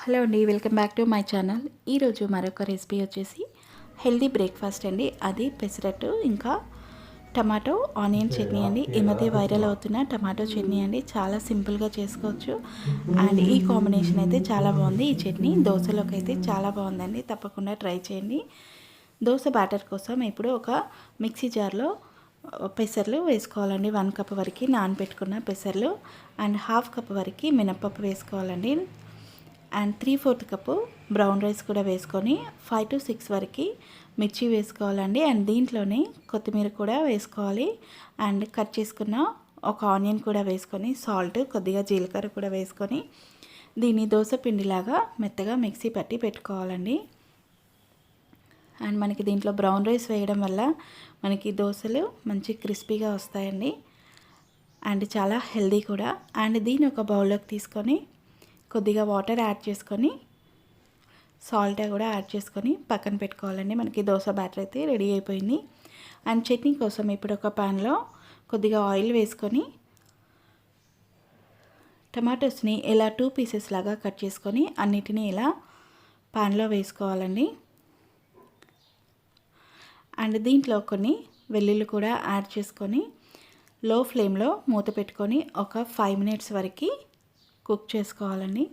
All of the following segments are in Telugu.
హలో అండి, welcome back to my channel. ఈరోజు మరొక రెసిపీ వచ్చేసి హెల్దీ బ్రేక్ఫాస్ట్ అండి. అది పెసరట్టు ఇంకా టమాటో ఆనియన్ చట్నీ అండి. ఈ మధ్య వైరల్ అవుతున్న టమాటో చట్నీ అండి. చాలా సింపుల్గా చేసుకోవచ్చు అండ్ ఈ కాంబినేషన్ అయితే చాలా బాగుంది. ఈ చట్నీ దోశలోకి అయితే చాలా బాగుందండి. తప్పకుండా ట్రై చేయండి. దోశ బ్యాటర్ కోసం ఇప్పుడు ఒక మిక్సీ జార్లో పెసర్లు వేసుకోవాలండి. 1 కప్ వరకు నానబెట్టుకున్న పెసర్లు అండ్ 1/2 కప్ వరకు మినప్పప్పు వేసుకోవాలండి. అండ్ 3/4 కప్పు బ్రౌన్ రైస్ కూడా వేసుకొని 5 to 6 వరకు మిర్చి వేసుకోవాలండి. అండ్ దీంట్లోనే కొత్తిమీర కూడా వేసుకోవాలి. అండ్ కట్ చేసుకున్న ఒక ఆనియన్ కూడా వేసుకొని సాల్ట్, కొద్దిగా జీలకర్ర కూడా వేసుకొని దీన్ని దోశ పిండిలాగా మెత్తగా మిక్సీ పట్టి పెట్టుకోవాలండి. అండ్ మనకి దీంట్లో బ్రౌన్ రైస్ వేయడం వల్ల మనకి దోశలు మంచి క్రిస్పీగా వస్తాయండి. అండ్ చాలా హెల్దీ కూడా. అండ్ దీన్ని ఒక బౌల్లోకి తీసుకొని కొద్దిగా వాటర్ యాడ్ చేసుకొని సాల్ట్ కూడా యాడ్ చేసుకొని పక్కన పెట్టుకోవాలండి. మనకి దోశ బ్యాటర్ అయితే రెడీ అయిపోయింది. అండ్ చట్నీ కోసం ఇప్పుడు ఒక ప్యాన్లో కొద్దిగా ఆయిల్ వేసుకొని టమాటోస్ని ఇలా 2 పీసెస్ లాగా కట్ చేసుకొని అన్నిటినీ ఇలా ప్యాన్లో వేసుకోవాలండి. అండ్ దీంట్లో కొన్ని వెల్లుల్లి కూడా యాడ్ చేసుకొని లో ఫ్లేమ్లో మూత పెట్టుకొని ఒక 5 minutes వరకు కుక్ చేసుకోవాలండి.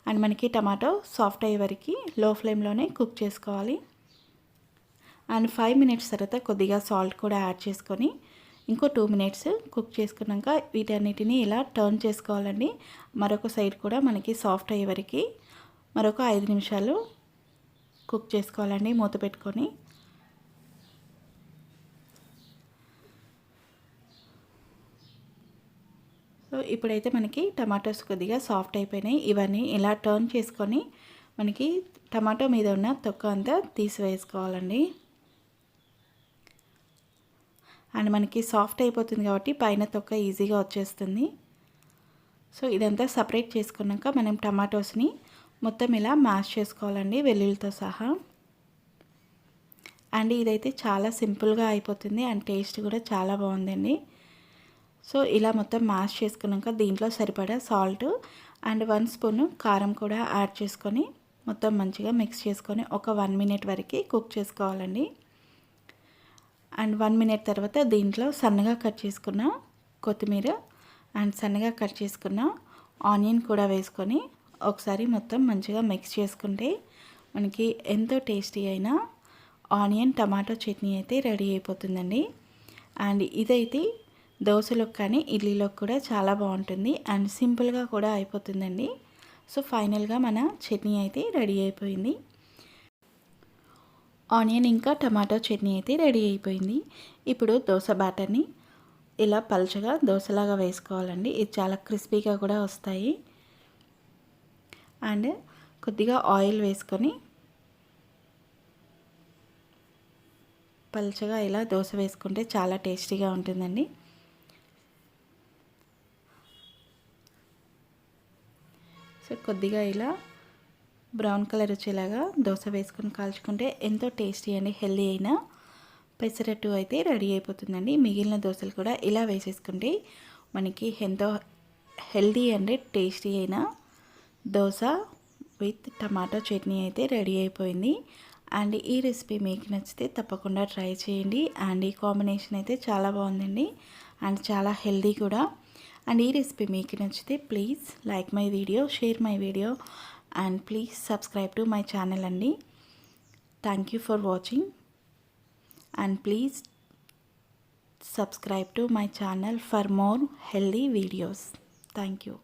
అండ్ మనకి టమాటో సాఫ్ట్ అయ్యే వరకు లో ఫ్లేమ్లోనే కుక్ చేసుకోవాలి. అండ్ 5 minutes తర్వాత కొద్దిగా సాల్ట్ కూడా యాడ్ చేసుకొని ఇంకో 2 minutes కుక్ చేసుకున్నాక వీటన్నిటిని ఇలా టర్న్ చేసుకోవాలండి. మరొక సైడ్ కూడా మనకి సాఫ్ట్ అయ్యే వరకు మరొక 5 నిమిషాలు కుక్ చేసుకోవాలండి మూత పెట్టుకొని. సో ఇప్పుడైతే మనకి టమాటోస్ కొద్దిగా సాఫ్ట్ అయిపోయినాయి. ఇవన్నీ ఇలా టర్న్ చేసుకొని మనకి టమాటో మీద ఉన్న తొక్క అంతా తీసివేసుకోవాలండి. అండ్ మనకి సాఫ్ట్ అయిపోతుంది కాబట్టి పైన తొక్క ఈజీగా వచ్చేస్తుంది. సో ఇదంతా సపరేట్ చేసుకున్నాక మనం టమాటోస్ని మొత్తం ఇలా మ్యాష్ చేసుకోవాలండి వెల్లుల్లితో సహా. అండ్ ఇదైతే చాలా సింపుల్గా అయిపోతుంది అండ్ టేస్ట్ కూడా చాలా బాగుందండి. సో ఇలా మొత్తం మ్యాష్ చేసుకున్నాక దీంట్లో సరిపడా సాల్ట్ అండ్ 1 స్పూన్ కారం కూడా యాడ్ చేసుకొని మొత్తం మంచిగా మిక్స్ చేసుకొని ఒక 1 minute వరకు కుక్ చేసుకోవాలండి. అండ్ 1 minute తర్వాత దీంట్లో సన్నగా కట్ చేసుకున్న కొత్తిమీర అండ్ సన్నగా కట్ చేసుకున్న ఆనియన్ కూడా వేసుకొని ఒకసారి మొత్తం మంచిగా మిక్స్ చేసుకుంటే మనకి ఎంతో టేస్టీ అయిన ఆనియన్ టమాటో చట్నీ అయితే రెడీ అయిపోతుందండి. అండ్ ఇదైతే దోశలోకి కానీ ఇడ్లీలోకి కూడా చాలా బాగుంటుంది అండ్ సింపుల్గా కూడా అయిపోతుందండి. సో ఫైనల్గా మన చట్నీ అయితే రెడీ అయిపోయింది. ఆనియన్ ఇంకా టమాటో చట్నీ అయితే రెడీ అయిపోయింది. ఇప్పుడు దోశ బ్యాటర్ని ఇలా పల్చగా దోశలాగా వేసుకోవాలండి. ఇది చాలా క్రిస్పీగా కూడా వస్తాయి. అండ్ కొద్దిగా ఆయిల్ వేసుకొని పల్చగా ఇలా దోశ వేసుకుంటే చాలా టేస్టీగా ఉంటుందండి. సో కొద్దిగా ఇలా బ్రౌన్ కలర్ వచ్చేలాగా దోశ వేసుకొని కాల్చుకుంటే ఎంతో టేస్టీ అండి హెల్దీ అయిన పెసరట్టు అయితే రెడీ అయిపోతుందండి. మిగిలిన దోశలు కూడా ఇలా వేసేసుకుంటే మనకి ఎంతో హెల్దీ అండ్ టేస్టీ అయిన దోశ విత్ టమాటో చట్నీ అయితే రెడీ అయిపోయింది. అండ్ ఈ రెసిపీ మీకు నచ్చితే తప్పకుండా ట్రై చేయండి. అండ్ ఈ కాంబినేషన్ అయితే చాలా బాగుందండి అండ్ చాలా హెల్దీ కూడా. అండ్ ఈ రెసిపీ మీకు నచ్చితే please like my video, share my video and please subscribe to my channel అండి. Thank you for watching and please subscribe to my channel for more healthy videos. Thank you.